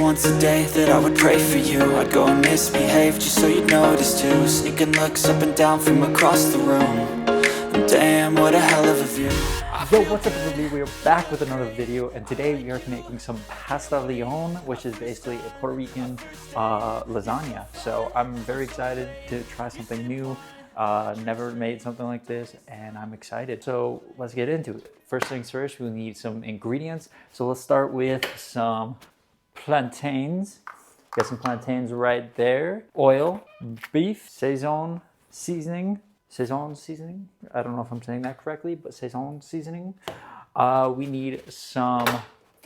once a day that I would pray for you. I'd go and misbehave just so you'd notice too. Sneaking looks up and down from across the room. And damn, what a hell of a view. Yo, what's up everybody? We are back with another video, and today we are making some Pastelon, which is basically a Puerto Rican lasagna. So I'm very excited to try something new. Never made something like this, and I'm excited. So let's get into it. First things first, we need some ingredients. So let's start with some plantains. Got some plantains right there. Oil, beef, Sazon seasoning. Sazon seasoning. I don't know if I'm saying that correctly, but Sazon seasoning. We need some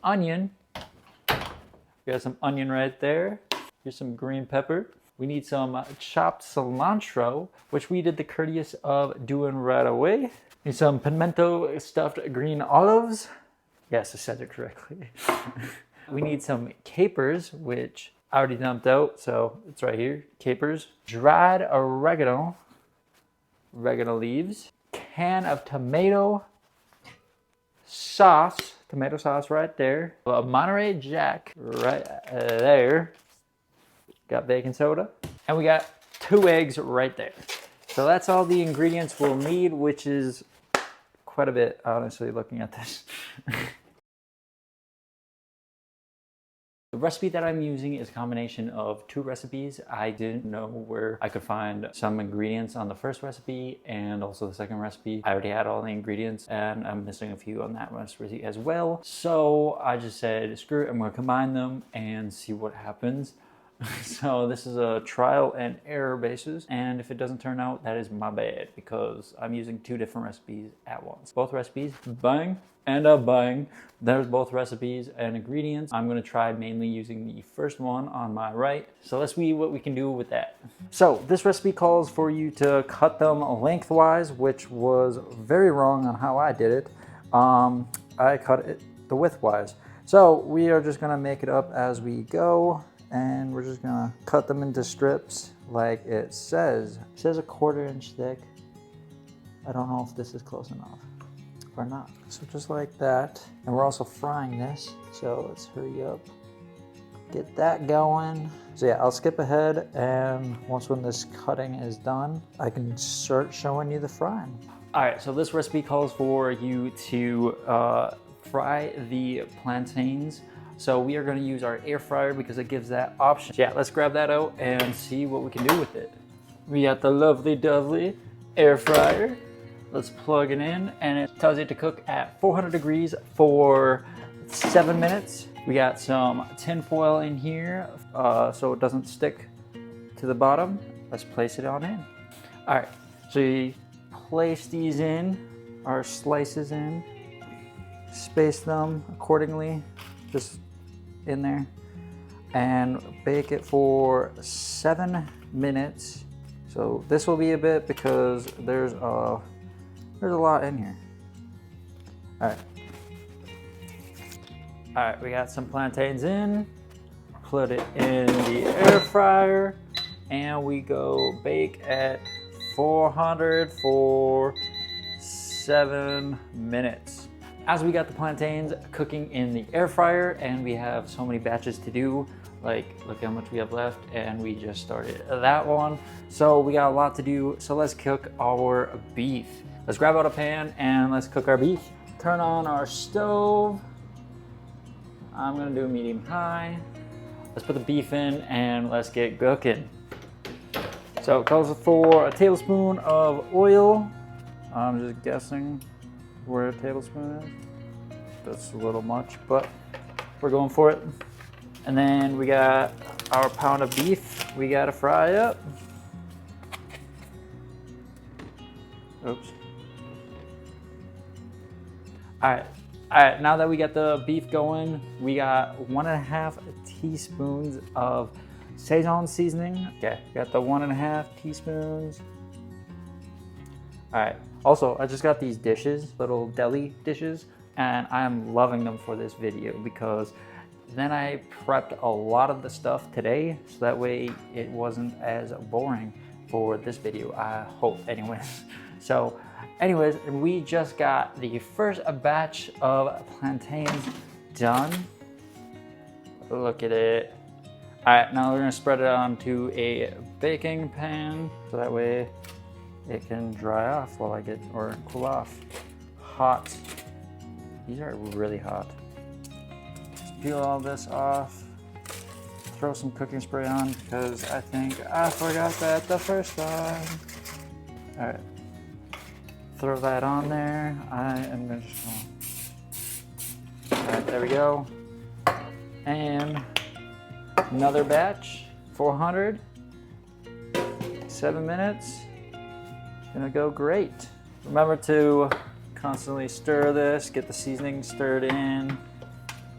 onion. We got some onion right there. Here's some green pepper. We need some chopped cilantro, which we did the courteous of doing right away. Need some pimento stuffed green olives. Yes, I said it correctly. We need some capers, which I already dumped out, so it's right here. Capers. Dried oregano leaves. Can of tomato sauce right there. A Monterey Jack right there. Got baking soda, and we got 2 eggs right there. So that's all the ingredients we'll need, which is quite a bit, honestly, looking at this. The recipe that I'm using is a combination of 2 recipes. I didn't know where I could find some ingredients on the first recipe and also the second recipe. I already had all the ingredients and I'm missing a few on that recipe as well. So I just said, screw it, I'm gonna combine them and see what happens. So this is a trial and error basis, and if it doesn't turn out, that is my bad, because I'm using 2 different recipes at once. Both recipes, bang and a bang. There's both recipes and ingredients. I'm going to try mainly using the first one on my right, so let's see what we can do with that. So this recipe calls for you to cut them lengthwise, which was very wrong on how I did it. I cut it the widthwise. So we are just going to make it up as we go. And we're just gonna cut them into strips like it says. It says 1/4 inch thick. I don't know if this is close enough or not. So just like that. And we're also frying this, so let's hurry up, get that going. So yeah, I'll skip ahead, and when this cutting is done, I can start showing you the frying. All right, so this recipe calls for you to fry the plantains. So we are going to use our air fryer because it gives that option. Yeah, let's grab that out and see what we can do with it. We got the lovely dovely air fryer. Let's plug it in, and it tells it to cook at 400 degrees for 7 minutes. We got some tin foil in here so it doesn't stick to the bottom. Let's place it on in. All right, so you place these in, our slices in, space them accordingly. Just in there, and bake it for 7 minutes. So this will be a bit because there's a lot in here. All right, we got some plantains in, put it in the air fryer, and we go bake at 400 for 7 minutes. As we got the plantains cooking in the air fryer, and we have so many batches to do, like look how much we have left, and we just started that one. So we got a lot to do, so let's cook our beef. Let's grab out a pan and let's cook our beef. Turn on our stove. I'm gonna do medium high. Let's put the beef in and let's get cooking. So it calls for a tablespoon of oil. I'm just guessing where a tablespoon is. That's a little much, but we're going for it. And then we got our pound of beef we gotta fry up. Oops. All right, now that we got the beef going, we got 1.5 teaspoons of Sazon seasoning. Okay, got the 1.5 teaspoons. All right. Also, I just got these dishes, little deli dishes, and I'm loving them for this video because then I prepped a lot of the stuff today, so that way it wasn't as boring for this video, I hope anyways. So anyways, we just got the first batch of plantains done. Look at it. All right, now we're gonna spread it onto a baking pan so that way it can dry off while I get, or cool off. Hot. These are really hot. Let's peel all this off. Throw some cooking spray on because I think I forgot that the first time. All right, throw that on there. I am gonna just, all right, there we go. And another batch, 400, 7 minutes. Gonna go great. Remember to constantly stir this, get the seasoning stirred in,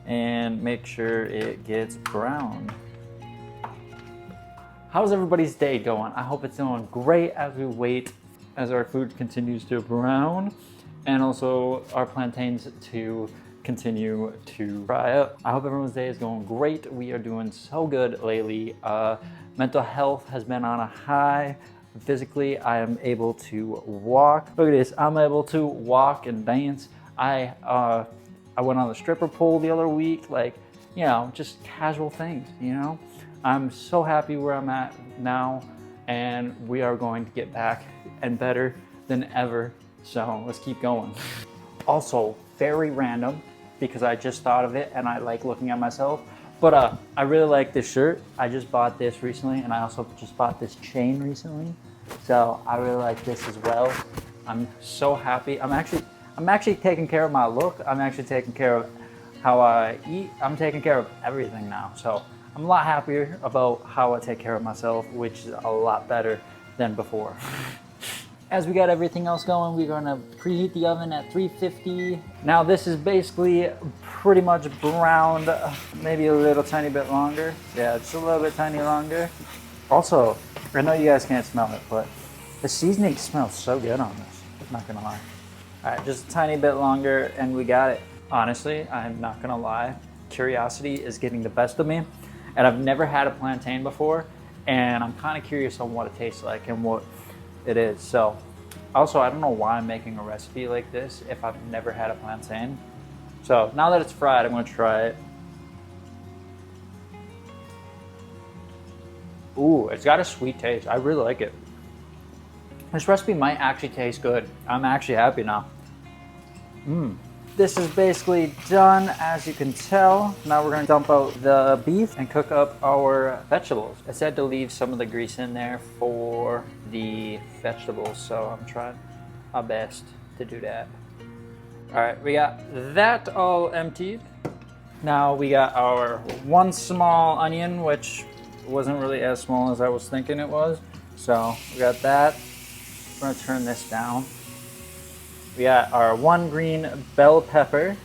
and make sure it gets brown. How's everybody's day going? I hope it's doing great as we wait as our food continues to brown, and also our plantains to continue to fry up. I hope everyone's day is going great. We are doing so good lately. Mental health has been on a high. Physically, I am able to walk. Look at this, I'm able to walk and dance. I went on the stripper pole the other week, like, you know, just casual things, you know? I'm so happy where I'm at now, and we are going to get back and better than ever. So let's keep going. Also, very random, because I just thought of it and I like looking at myself. But I really like this shirt. I just bought this recently, and I also just bought this chain recently. So I really like this as well. I'm so happy. I'm actually taking care of my look. I'm actually taking care of how I eat. I'm taking care of everything now. So I'm a lot happier about how I take care of myself, which is a lot better than before. As we got everything else going, we're gonna preheat the oven at 350. Now this is basically pretty much browned, maybe a little tiny bit longer. Yeah, just a little bit tiny longer. Also, I know you guys can't smell it, but the seasoning smells so good on this. I'm not gonna lie. All right, just a tiny bit longer and we got it. Honestly, I'm not gonna lie. Curiosity is getting the best of me. And I've never had a plantain before, and I'm kind of curious on what it tastes like and what it is. So also, I don't know why I'm making a recipe like this if I've never had a plantain. So now that it's fried, I'm gonna try it. Ooh, it's got a sweet taste. I really like it. This recipe might actually taste good. I'm actually happy now. This is basically done, as you can tell. Now we're gonna dump out the beef and cook up our vegetables. I said to leave some of the grease in there for the vegetables, so I'm trying my best to do that. All right, we got that all emptied. Now we got our one small onion, which wasn't really as small as I was thinking it was. So we got that. I'm gonna turn this down. We got our one green bell pepper.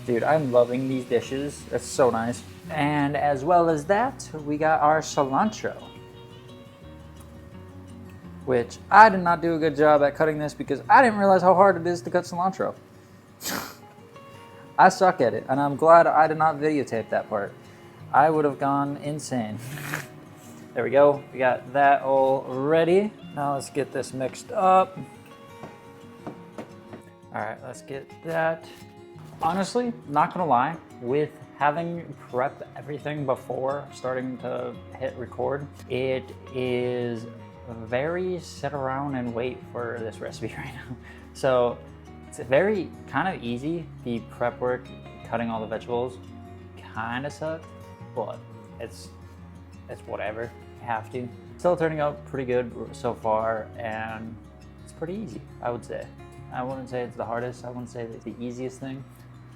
Dude, I'm loving these dishes. It's so nice. And as well as that, we got our cilantro, which I did not do a good job at cutting this because I didn't realize how hard it is to cut cilantro. I suck at it, and I'm glad I did not videotape that part. I would have gone insane. There we go. We got that all ready. Now let's get this mixed up. All right, let's get that. Honestly, not gonna lie, with having prepped everything before starting to hit record, it is very sit around and wait for this recipe right now. So it's very kind of easy. The prep work, cutting all the vegetables, kind of sucked, but it's whatever, you have to. Still turning out pretty good so far, and it's pretty easy, I would say. I wouldn't say it's the hardest, I wouldn't say it's the easiest thing,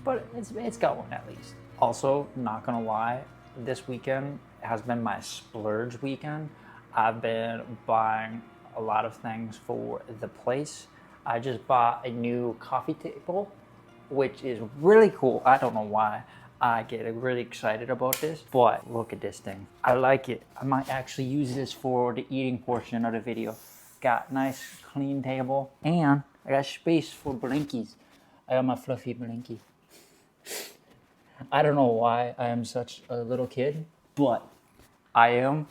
but it's going at least. Also, not gonna lie, this weekend has been my splurge weekend. I've been buying a lot of things for the place. I just bought a new coffee table, which is really cool. I don't know why I get really excited about this, but look at this thing. I like it. I might actually use this for the eating portion of the video. Got nice clean table, and I got space for blinkies. I got my fluffy blinky. I don't know why I am such a little kid, but I am,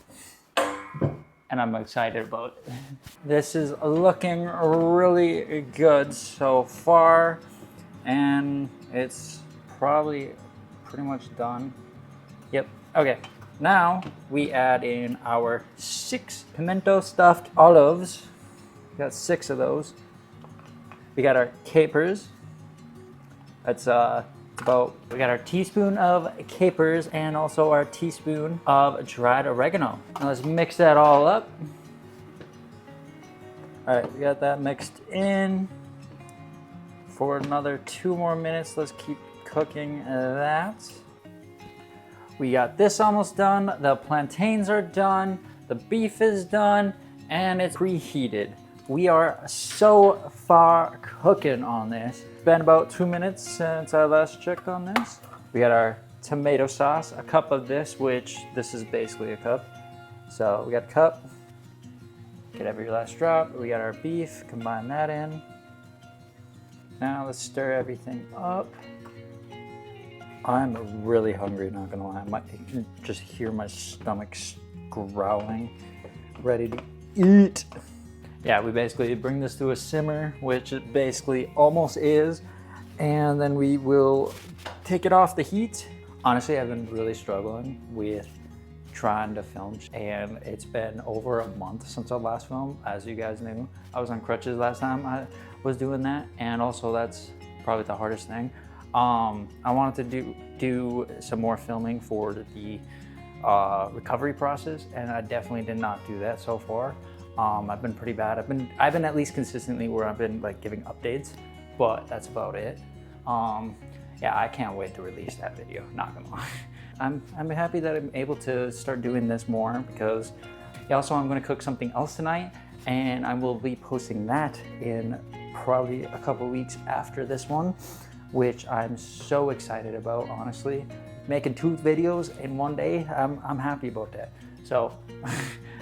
and I'm excited about it. This is looking really good so far, and it's probably pretty much done. Yep. Okay. Now we add in our 6 pimento stuffed olives. We got 6 of those. We got our capers. That's about, we got our teaspoon of capers and also our teaspoon of dried oregano. Now let's mix that all up. All right, we got that mixed in. For another 2 more minutes, let's keep cooking that. We got this almost done, the plantains are done, the beef is done, and it's preheated. We are so far cooking on this. It's been about 2 minutes since I last checked on this. We got our tomato sauce, a cup of this, which this is basically a cup. So we got a cup, get every last drop. We got our beef, combine that in. Now let's stir everything up. I'm really hungry, not gonna lie. I can just hear my stomach growling, ready to eat. Yeah, we basically bring this to a simmer, which it basically almost is, and then we will take it off the heat. Honestly, I've been really struggling with trying to film, and it's been over a month since I last filmed. As you guys knew, I was on crutches last time I was doing that, and also that's probably the hardest thing. I wanted to do some more filming for the recovery process, and I definitely did not do that so far. I've been pretty bad. I've been at least consistently where I've been like giving updates, but that's about it. Yeah, I can't wait to release that video, not gonna lie. I'm happy that I'm able to start doing this more, because also I'm gonna cook something else tonight, and I will be posting that in probably a couple weeks after this one, which I'm so excited about, honestly. Making 2 videos in one day, I'm happy about that. So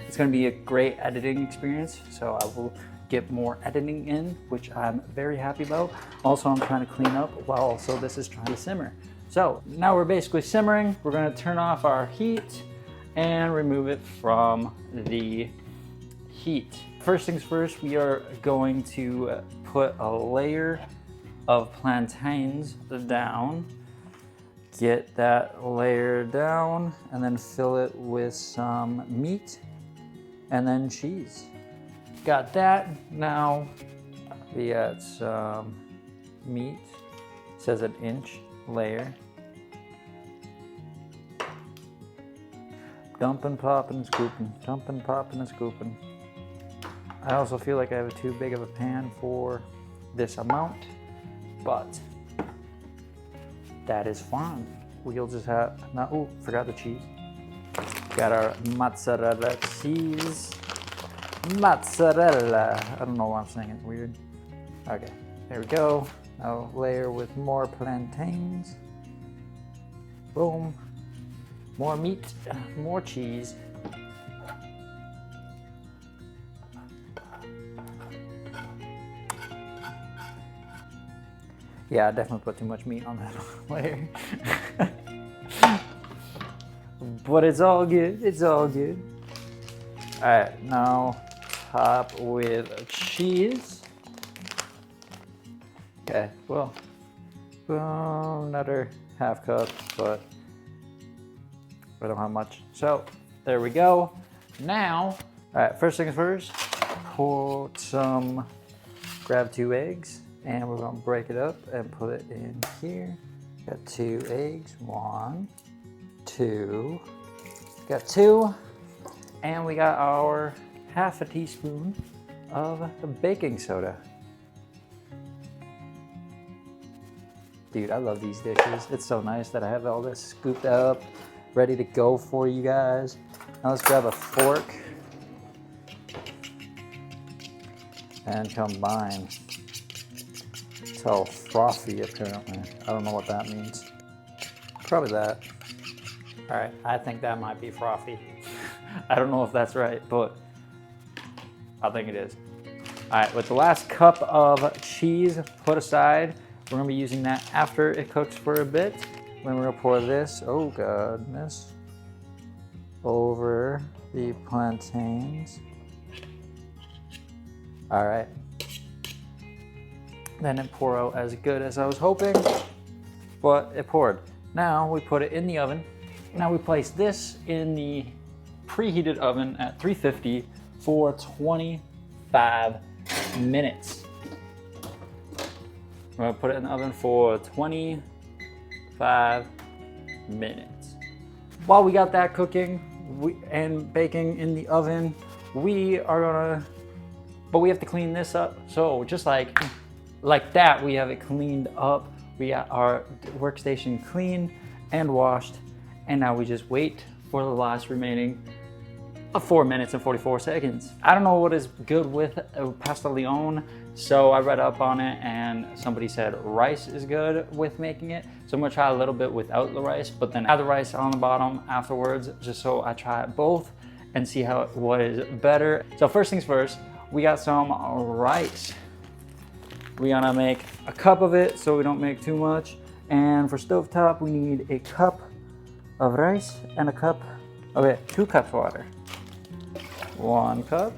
it's gonna be a great editing experience, so I will get more editing in, which I'm very happy about. Also, I'm trying to clean up while also this is trying to simmer. So now we're basically simmering. We're gonna turn off our heat and remove it from the heat. First things first, we are going to put a layer of plantains down. Get that layer down and then fill it with some meat and then cheese. Got that. Now we got some meat. It says an inch layer. Dumping, popping, scooping. Dumping, popping, and scooping. I also feel like I have too big of a pan for this amount, but that is fine. We'll just have, oh, forgot the cheese. Got our mozzarella cheese. Mozzarella. I don't know why I'm saying it weird. Okay, there we go. Now layer with more plantains. Boom. More meat, more cheese. Yeah, I definitely put too much meat on that layer. But it's all good, it's all good. All right, now top with cheese. Okay, well, another half cup, but I don't have much. So there we go. Now, all right, first things first, grab 2 eggs. And we're gonna break it up and put it in here. Got 2 eggs, 1, 2. Got 2, and we got our half a teaspoon of baking soda. Dude, I love these dishes. It's so nice that I have all this scooped up, ready to go for you guys. Now let's grab a fork and combine. It's all frothy apparently. I don't know what that means. Probably that. All right, I think that might be frothy. I don't know if that's right, but I think it is. All right, with the last cup of cheese put aside, we're gonna be using that after it cooks for a bit. Then we're gonna pour this, oh goodness, over the plantains. All right. Then it pour out as good as I was hoping, but it poured. Now we put it in the oven Now we place this in the preheated oven at 350 for 25 minutes. We're gonna put it in the oven for 25 minutes. While we got that cooking and baking in the oven, we have to clean this up. So just like that, we have it cleaned up. We got our workstation clean and washed, and now we just wait for the last remaining 4 minutes and 44 seconds. I don't know what is good with Pastelon, so I read up on it and somebody said rice is good with making it. So I'm gonna try a little bit without the rice, but then add the rice on the bottom afterwards, just so I try it both and see what is better. So first things first, we got some rice. We're gonna make a cup of it so we don't make too much. And for stovetop, we need a cup of rice and 2 cups of water. 1 cup,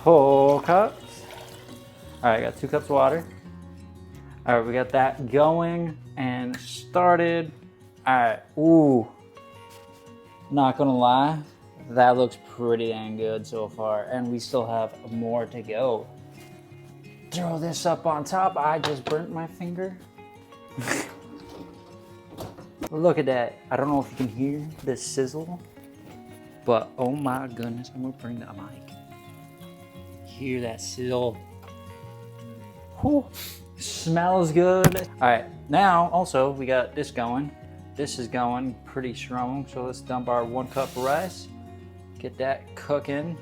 2 cups. All right, I got 2 cups of water. All right, we got that going and started. All right, ooh, not gonna lie, that looks pretty dang good so far, and we still have more to go. Throw this up on top. I just burnt my finger. Look at that. I don't know if you can hear the sizzle, but oh my goodness, I'm gonna bring the mic. Hear that sizzle. Whew. Smells good. All right, now also we got this going. This is going pretty strong, so let's dump our 1 cup of rice. Get that cooking.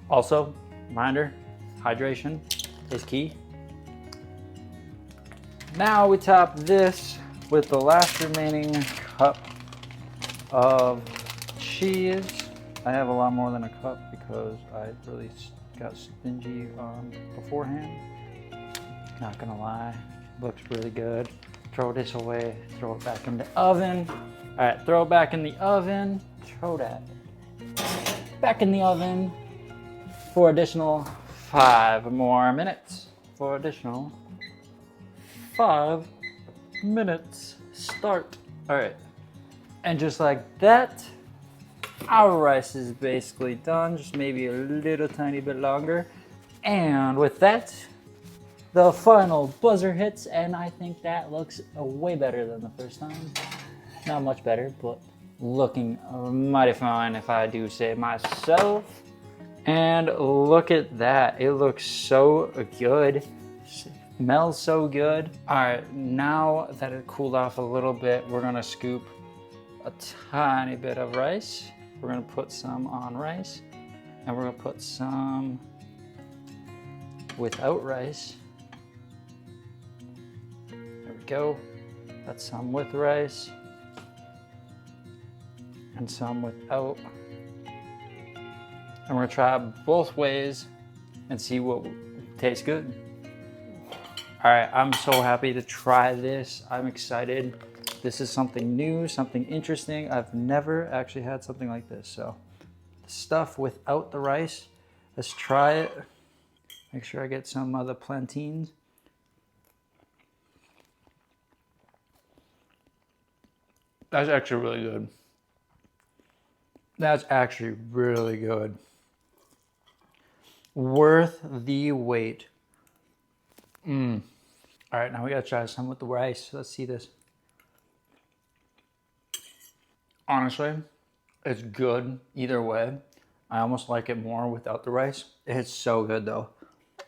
Also, reminder, hydration is key. Now we top this with the last remaining cup of cheese. I have a lot more than a cup because I really got stingy beforehand. Not gonna lie, looks really good. Throw this away, throw it back in the oven. All right, throw it back in the oven. Throw that back in the oven for additional 5 more minutes. For additional 5 minutes. Start. All right, and just like that, our rice is basically done, just maybe a little tiny bit longer. And with that, the final buzzer hits, and I think that looks way better than the first time. Not much better, but looking mighty fine if I do say myself. And look at that, it looks so good. Smells so good. All right, now that it cooled off a little bit, we're gonna scoop a tiny bit of rice. We're gonna put some on rice, and we're gonna put some without rice. There we go. That's some with rice and some without. And we're gonna try both ways and see what tastes good. All right, I'm so happy to try this. I'm excited. This is something new, something interesting. I've never actually had something like this. So stuff without the rice. Let's try it. Make sure I get some of the plantains. That's actually really good. That's actually really good. Worth the wait. All right, now we gotta try some with the rice. Let's see this. Honestly, it's good either way. I almost like it more without the rice. It's so good though.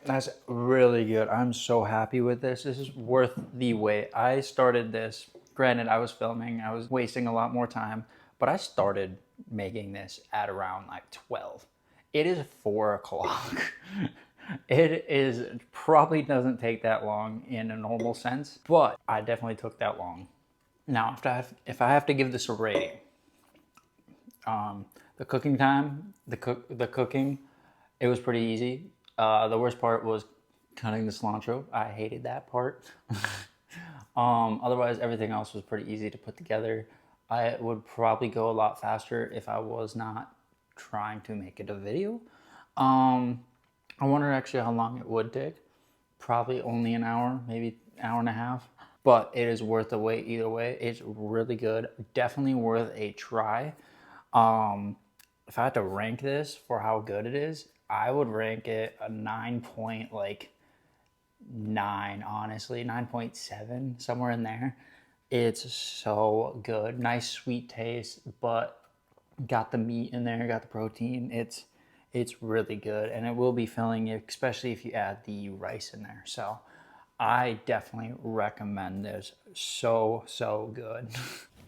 That's really good. I'm so happy with this. This is worth the wait. I started this, granted I was filming, I was wasting a lot more time, but I started making this at around like 12. It is 4 o'clock. It is probably doesn't take that long in a normal sense, but I definitely took that long. Now, if I have to give this a rating, the cooking time, the cooking, it was pretty easy. The worst part was cutting the cilantro. I hated that part. Otherwise, everything else was pretty easy to put together. I would probably go a lot faster if I was not trying to make it a video. I wonder actually how long it would take. Probably only an hour, maybe an hour and a half. but it is worth the wait either way. It's really good. Definitely worth a try. If I had to rank this for how good it is, I would rank it a 9.9, honestly, 9.7, somewhere in there. It's so good. Nice sweet taste, but got the meat in there, got the protein. It's really good, and it will be filling, especially if you add the rice in there. So I definitely recommend this. So good.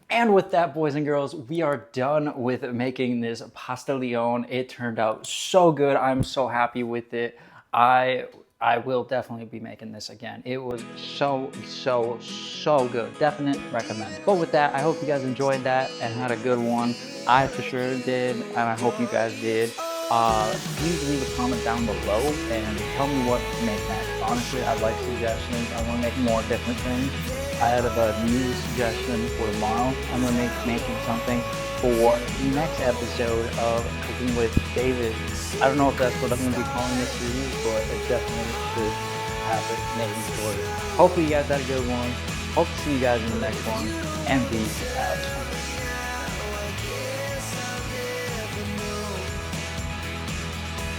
And with that, boys and girls, we are done with making this Pastelon. It turned out so good. I'm so happy with it. I will definitely be making this again. It was so good. Definite recommend. But with that, I hope you guys enjoyed that and had a good one. I for sure did, and I hope you guys did. Please leave a comment down below and tell me what to make next. Honestly, I'd like suggestions. I want to make more different things. I have a new suggestion for tomorrow. I'm going to be making something for the next episode of Cooking with David. I don't know if that's what I'm going to be calling this series, but it definitely should have it maybe for you. Hopefully you guys had a good one. Hope to see you guys in the next one. And peace out.